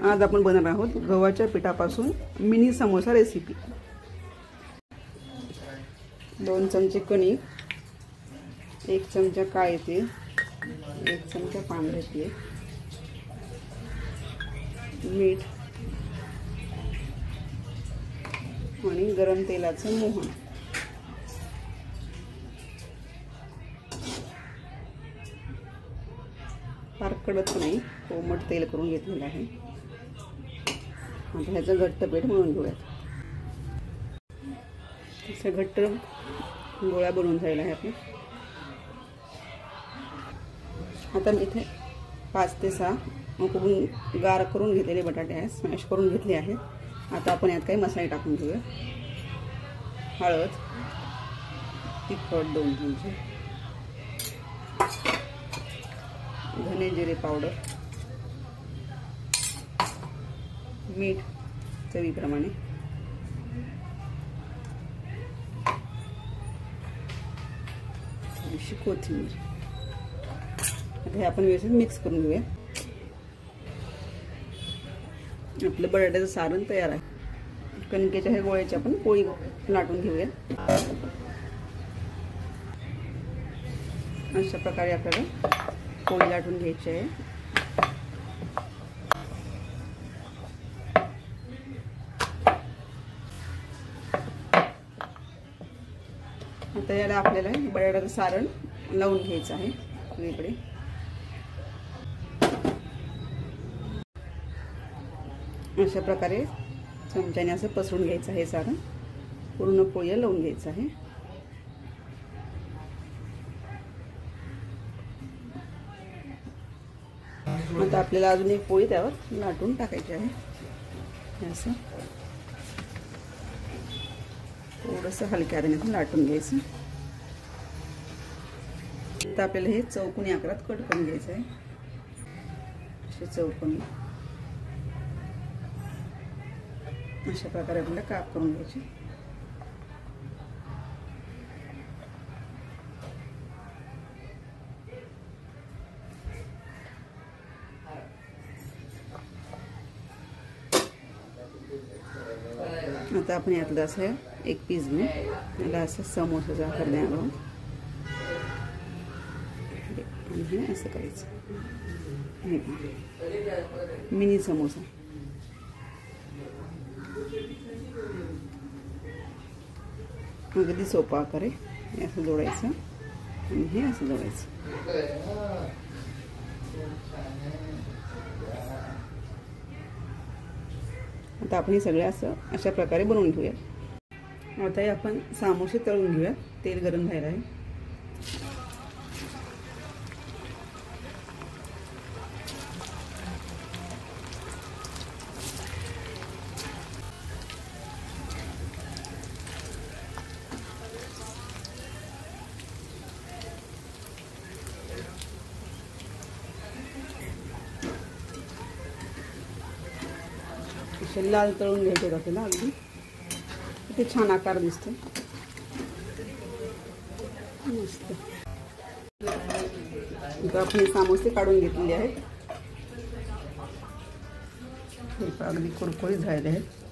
आज आपण बनवणार आहोत गव्हाच्या पिठापासून मिनी समोसा रेसिपी। 2 चमचे कणिक, 1 चमचा काळे तेल, 1 चमचा पांढरे तेल, मीठ आणि गरम तेलाचं मोहन। फार कडक नाही, कोमट तेल करून घेतलेलं आहे। आता ह्याचं घट्ट पीठ मळून घेऊयात। असं घट्ट गोळा बनवून झालेला आहे आपला। आता मी इथे 5 ते 6 उकळून गार करून घेतलेले बटाटे आहेत, स्मॅश करून घेतले आहेत। आता आपण यात काही मसाले टाकून घेऊया। हळद, तिखट 2 चमचे, धने जिरे पावडर, मीठ चवीप्रमाणे, थोडीशी कोथिंबीर। आता हे आपण व्यवस्थित मिक्स करून घेऊया। आपलं बटाट्याचं सारण तयार आहे। कणकेच्या हे गोळ्याची आपण पोळी लाटून घेऊया। अशा प्रकारे आपल्याला पोळी लाटून घ्यायची आहे। आता याला आपल्याला बटाट्याचं सारण लावून घ्यायचं आहे सगळीकडे। अशा प्रकारे चमच्याने असं पसरून घ्यायचं आहे सारण, पूर्ण पोळी लावून घ्यायचं आहे। आता आपल्याला अजून एक पोळी त्यावर लाटून टाकायची आहे। असं थोडंसं हलक्या हाताने लाटून घ्यायचं। आता आपल्याला हे चौकोनी आकारात कट करून घ्यायचं आहे। असे चौकोनी अशा प्रकारे आपल्याला काप करून घ्यायचे। आता आपण यातलं असं एक पीस घेऊन याला असं समोसाचा आकार द्यावा आणि हे असं करायचं। मिनी समोसा अगदी सोपा आकार आहे। हे असं जोडायचं आणि हे असं जोडायचं। आता आपण हे सगळं असं अशा प्रकारे बनवून घेऊया। आता हे आपण समोसे तळून घेऊया। तेल गरम झालं आहे। लाल तळून घ्यायचे आपल्याला, अगदी किती छान आकार दिसतो, मस्त। आता आपण समोसे काढून घेतलेले आहेत, अगदी कुरकुरीत झालेले आहेत।